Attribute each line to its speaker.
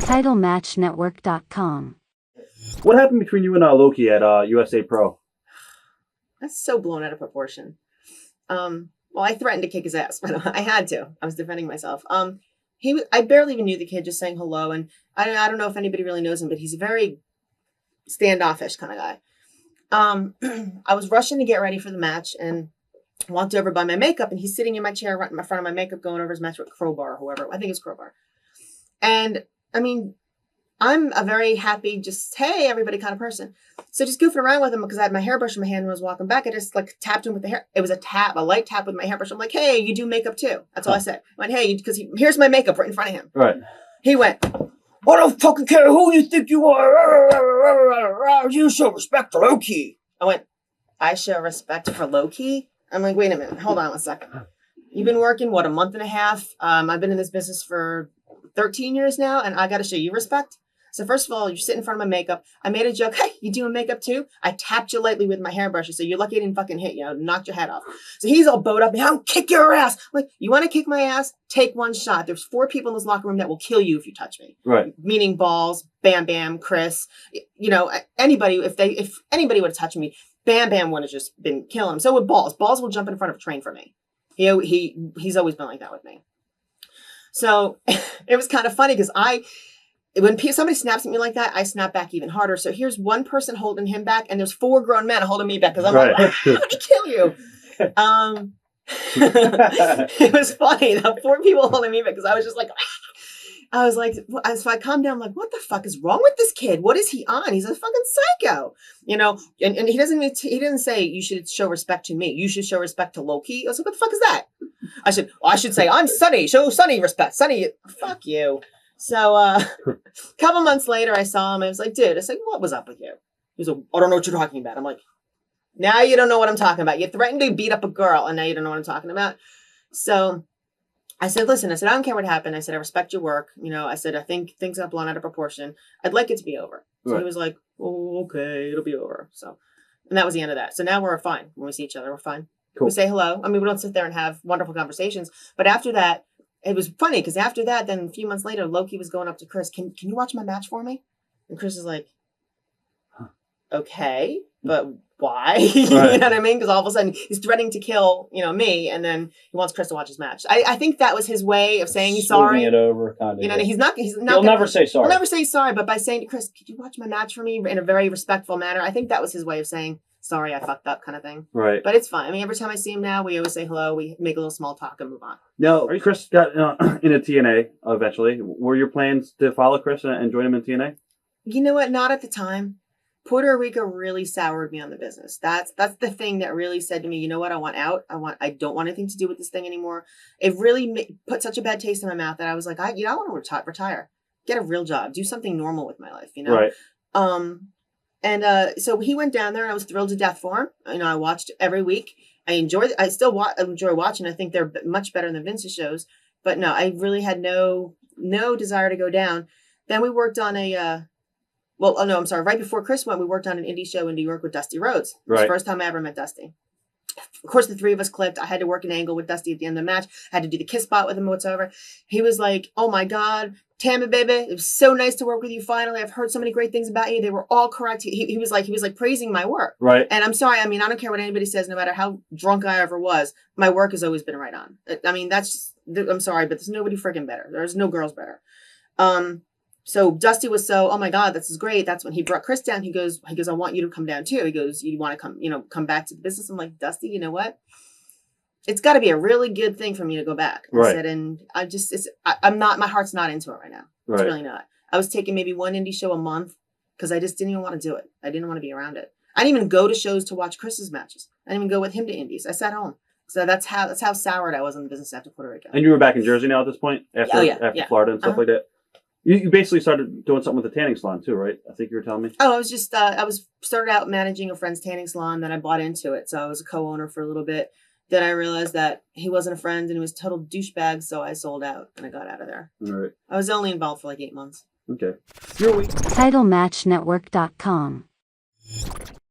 Speaker 1: TitleMatchNetwork.com.
Speaker 2: What happened between you and Loki at USA Pro?
Speaker 3: That's so blown out of proportion. Well, I threatened to kick his ass, but I had to. I was defending myself. I barely even knew the kid, just saying hello, and I don't know if anybody really knows him, but he's a very standoffish kind of guy. I was rushing to get ready for the match and walked over by my makeup, and he's sitting in my chair right in front of my makeup, going over his match with Crowbar or whoever. I think it's Crowbar. And I mean, I'm a very happy, just, hey, everybody kind of person. So just goofing around with him because I had my hairbrush in my hand and I was walking back. I just like tapped him with the hair. It was a light tap with my hairbrush. I'm like, hey, you do makeup too. That's all I said. I went, hey, because here's my makeup right in front of him.
Speaker 2: Right.
Speaker 3: He went, I don't fucking care who you think you are. You show respect for Loki. I went, I show respect for Loki? I'm like, wait a minute. Hold on one second. You've been working, what, a month and a half? I've been in this business for 13 years now, and I got to show you respect. So first of all, you sit in front of my makeup. I made a joke. Hey, you doing makeup too? I tapped you lightly with my hairbrush. So you're lucky I didn't fucking hit you. I knocked your head off. So he's all bowed up. I'll kick your ass. I'm like, you want to kick my ass? Take one shot. There's 4 people in this locker room that will kill you if you touch me.
Speaker 2: Right.
Speaker 3: Meaning Balls, Bam Bam, Chris. You know, anybody, if anybody would have touched me, Bam Bam would have just been killing him. So would Balls. Balls will jump in front of a train for me. He's always been like that with me. So it was kind of funny because when somebody snaps at me like that, I snap back even harder. So here's one person holding him back, and there's 4 grown men holding me back because I'm like, I'm going to kill you. It was funny. The 4 people holding me back because I was just like, so I calmed down. I'm like, what the fuck is wrong with this kid? What is he on? He's a fucking psycho, you know? And he didn't say you should show respect to me. You should show respect to Loki. I was like, what the fuck is that? I should say, I'm Sunny. Show Sunny respect. Sunny, fuck you. So a couple months later, I saw him. I was like, dude, what was up with you? He's like, I don't know what you're talking about. I'm like, now you don't know what I'm talking about. You threatened to beat up a girl, and now you don't know what I'm talking about. So I said, listen, I don't care what happened. I said, I respect your work. You know, I said, I think things got blown out of proportion. I'd like it to be over. So He was like, oh, okay, it'll be over. So, and that was the end of that. So now we're fine. When we see each other, we're fine. Cool. We say hello. I mean, we don't sit there and have wonderful conversations. But after that, it was funny because after that, then a few months later, Loki was going up to Chris. Can you watch my match for me? And Chris is like, okay, but why? Right. You know what I mean? Because all of a sudden he's threatening to kill, me, and then he wants Chris to watch his match. I think that was his way of saying he's sorry.
Speaker 2: It over, kind of.
Speaker 3: You know, he's not.
Speaker 2: He'll never say sorry.
Speaker 3: He'll never say sorry. But by saying to Chris, could you watch my match for me in a very respectful manner? I think that was his way of saying sorry, I fucked up, kind of thing.
Speaker 2: Right.
Speaker 3: But it's fine. I mean, every time I see him now, we always say hello. We make a little small talk and move on.
Speaker 2: Now, Chris got into TNA eventually. Were your plans to follow Chris and join him in TNA?
Speaker 3: You know what? Not at the time. Puerto Rico really soured me on the business. That's the thing that really said to me, you know what? I want out. I don't want anything to do with this thing anymore. It really put such a bad taste in my mouth that I was like, I want to retire, get a real job, do something normal with my life,
Speaker 2: Right.
Speaker 3: So he went down there, and I was thrilled to death for him. I watched every week. I still enjoy watching. I think they're much better than Vince's shows. But no, I really had no desire to go down. Then we worked on right before Chris went, we worked on an indie show in New York with Dusty Rhodes. It was the first time I ever met Dusty. Of course, the 3 of us clicked. I had to work an angle with Dusty at the end of the match. I had to do the kiss spot with him whatsoever. He was like, oh my God, Tammy, baby, it was so nice to work with you finally. I've heard so many great things about you. They were all correct. He was like praising my work.
Speaker 2: Right.
Speaker 3: And I'm sorry. I mean, I don't care what anybody says, no matter how drunk I ever was. My work has always been right on. I mean, I'm sorry, but there's nobody freaking better. There's no girls better. So Dusty was oh my God, this is great. That's when he brought Chris down. He goes, I want you to come down too. He goes, you want to come back to the business? I'm like, Dusty, you know what? It's got to be a really good thing for me to go back. I said, and my heart's not into it right now. It's really not. I was taking maybe one indie show a month because I just didn't even want to do it. I didn't want to be around it. I didn't even go to shows to watch Chris's matches. I didn't even go with him to indies. I sat home. So that's how soured I was in the business after Puerto Rico.
Speaker 2: And you were back in Jersey now at this point? After Florida and stuff like that? You basically started doing something with the tanning salon too, right? I think you were telling me.
Speaker 3: Oh, I was just, started out managing a friend's tanning salon, then I bought into it. So I was a co-owner for a little bit. Then I realized that he wasn't a friend and he was a total douchebag. So I sold out and I got out of there.
Speaker 2: All right.
Speaker 3: I was only involved for like 8 months.
Speaker 2: Okay.
Speaker 1: TitleMatchNetwork.com.